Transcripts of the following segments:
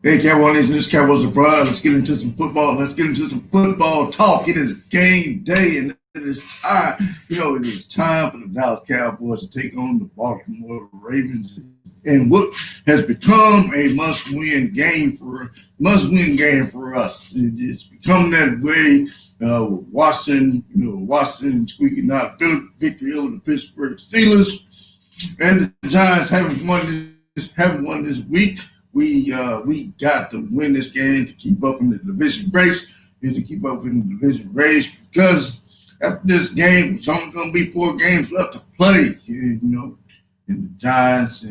Hey, Cowboys, this is Cowboys abroad. Let's get into some football. Let's get into some football talk. It is game day, and it is time. It is time for the Dallas Cowboys to take on the Baltimore Ravens in what has become a must-win game for us. It's become that way. With Washington squeaking out victory over the Pittsburgh Steelers, and the Giants haven't won this week. We got to win this game to keep up in the division race. Because after this game, it's only going to be 4 games left to play. And the Giants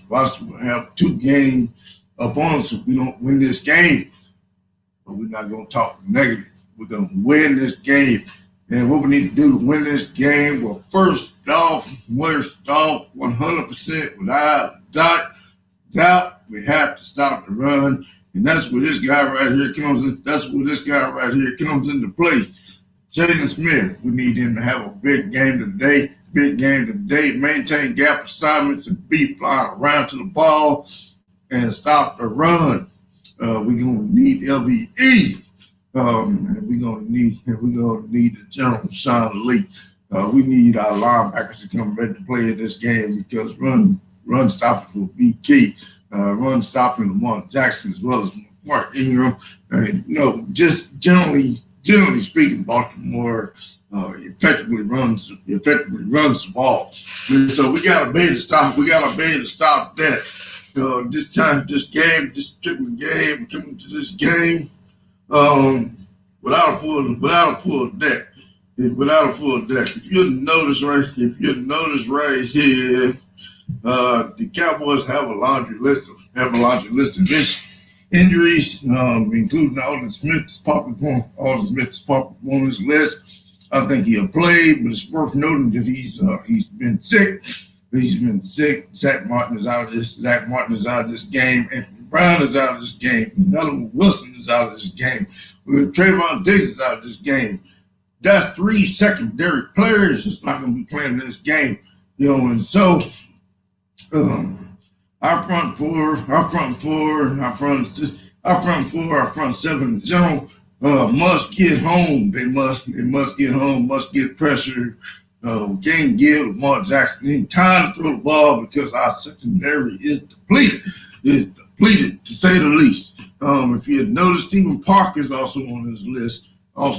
roster will have 2 game opponents if we don't win this game. But we're not going to talk negative. We're going to win this game. And what we need to do to win this game, well, first off, 100% without doubt, we have to stop the run. And that's where this guy right here comes in. Into play. Jaden Smith, we need him to have a big game today. Maintain gap assignments and be flying around to the ball and stop the run. We're gonna need LVE. And we're gonna need the general Sean Lee. We need our linebackers to come ready to play in this game because run stopping will be key. Run stopping Lamar Jackson as well as Mark Ingram. Just generally speaking, Baltimore effectively runs the ball. And so we got to be able to stop. That. This particular game, coming to this game, without a full deck. If you notice right here, the Cowboys have a laundry list of injuries, including Alden Smith is popular on this list. I think he'll play, but it's worth noting that he's been sick. Zach Martin is out of this game. Anthony Brown is out of this game. Donovan Wilson is out of this game. Trayvon Diggs is out of this game. That's 3 secondary players that's not going to be playing in this game. And so our front 7 in general must get home. They must get home, must get pressure. Can't give Lamar Jackson any time to throw the ball because our secondary is depleted. To say the least. If you had noticed, Stephen Parker is also on this list. Will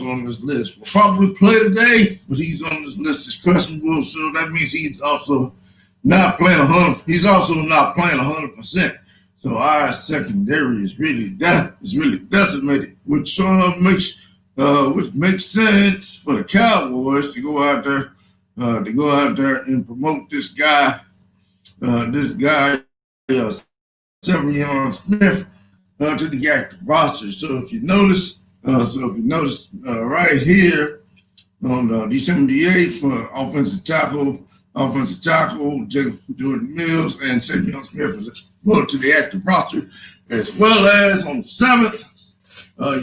probably play today, but he's on this list as questionable. So that means he's also not playing 100. He's also not playing 100%. So our secondary is really decimated, which makes sense for the Cowboys to go out there and promote this guy, Severion Smith, to the active roster. So if you notice right here on December the 8th, offensive tackle Jordan Mills and Severion Smith was promoted to the active roster, as well as on the 7th.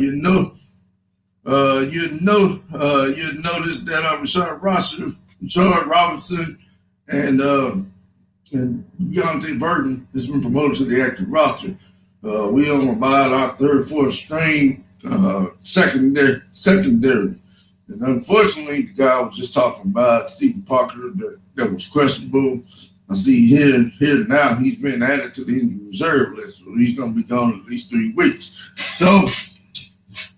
You notice that Rashard Robinson and Deontay Burton has been promoted to the active roster. We on about our 3rd, 4th string secondary. And unfortunately, the guy I was just talking about, Stephen Parker, that was questionable. I see here now he's been added to the injury reserve list, so he's going to be gone at least 3 weeks. So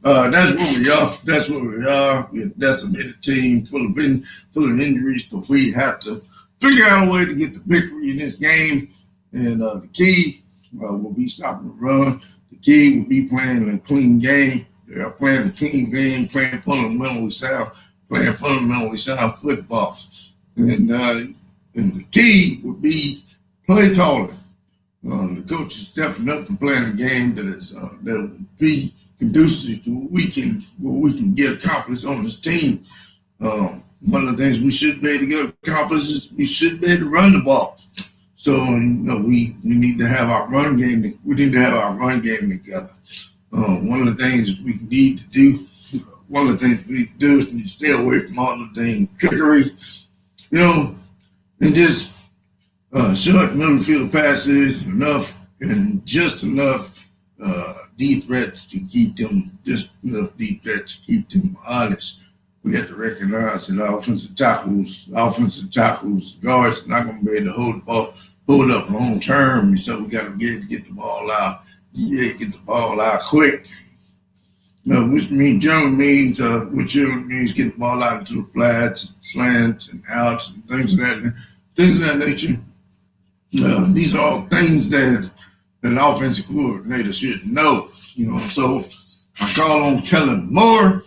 that's where we are. We're a decimated team full of injuries, but we have to figure out a way to get the victory in this game. And the key will be stopping the run. The key will be playing a clean game. They're playing a clean game, playing fundamentally sound football. And the key would be play calling. The coach is stepping up and playing a game that will be conducive to what we can get accomplished on this team. One of the things we should be able to get accomplished is we should be able to run the ball. So we need to have our run game. Together. One of the things we need to do is we need to stay away from all the dang trickery, and just short middle field passes enough deep threats to keep them, just enough deep threats to keep them honest. We have to recognize that offensive tackles, guards are not going to be able to hold up long term. So we got to get the ball out. Get the ball out quick. Which generally means getting the ball out into the flats, and slants, and outs, and things of that nature. These are all things that an offensive coordinator should know. So I call on Kellen Moore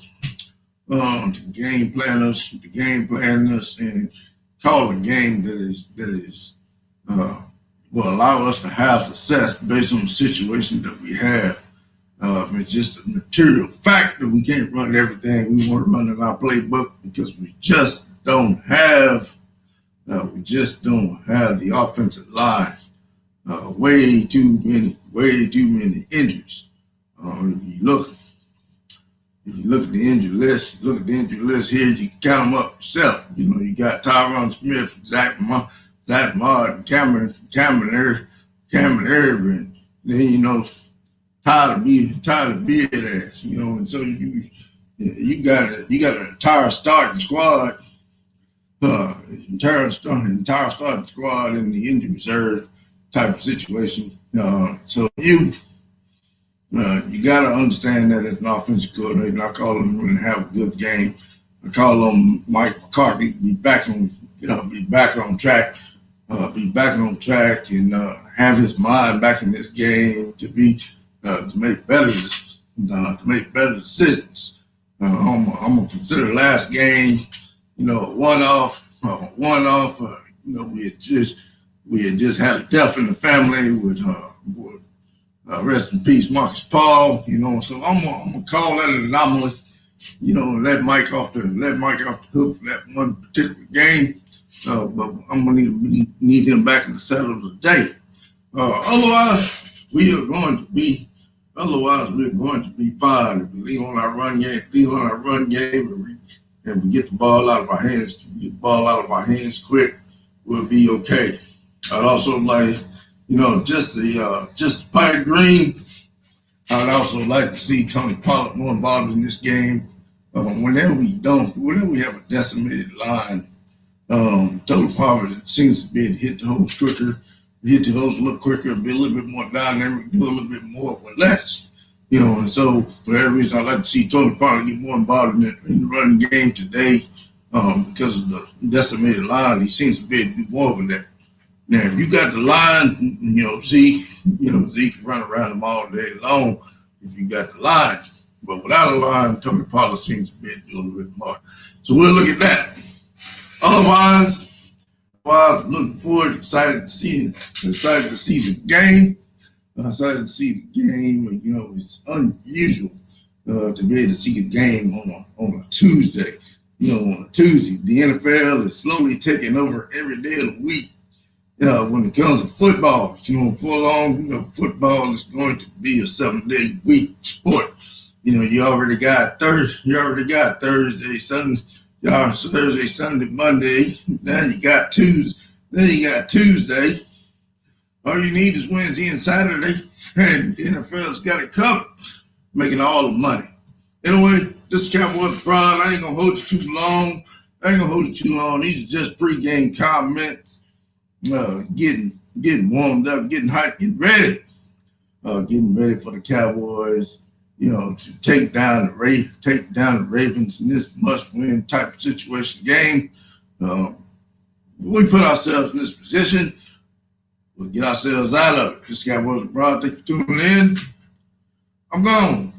to game plan us, and call a game that will allow us to have success based on the situation that we have. It's just a material fact that we can't run everything we want to run in our playbook because we just don't have the offensive line. Way too many injuries. If you look at the injury list, here, you can count them up yourself. You got Tyron Smith, Zach Martin, Cameron Irvin, then Tyler Beard ass, and so you got an entire starting squad, entire starting squad in the injury reserve type of situation. So you got to understand that as an offensive coordinator, I call him to have a good game. I call on Mike McCarthy to be back on track, and have his mind back in this game to make better decisions. I'm gonna consider last game, a one-off. We had just had a death in the family with rest in peace, Marcus Paul. So I'm gonna call that an anomaly. Let Mike off the hook for that one particular game. But I'm gonna need him back in the saddle today. Otherwise, we're going to be fine if we lean on our run game, and we get the ball out of our hands, quick. We'll be okay. I'd also like, just the pipe dream. I'd also like to see Tony Pollard more involved in this game. Whenever we have a decimated line, Tony Pollard seems to be able to hit the holes quicker, a little quicker, be a little bit more dynamic, do a little bit more with less. And so for that reason, I'd like to see Tony Pollard get more involved in the running game today, because of the decimated line. He seems to be able to do more of that. Now, if you got the line, Zeke can run around them all day long if you got the line. But without a line, Tony Pollard seems to be able to do a little bit more. So we'll look at that. Otherwise, looking forward, excited to see the game. It's unusual to be able to see a game on a Tuesday. On a Tuesday, the NFL is slowly taking over every day of the week. When it comes to football, football is going to be a 7-day week sport. You already got Thursday, Sunday, Monday. Now you got Tuesday. All you need is Wednesday and Saturday, and the NFL's got it covered, making all the money. Anyway, this is Cowboys Brian. I ain't gonna hold you too long. These are just pregame comments. Getting warmed up, getting hyped, getting ready for the Cowboys. To take down the Ravens in this must-win type of situation game. We put ourselves in this position. We'll get ourselves out of it. This Cowboys Brian. Thank you for tuning in. I'm gone.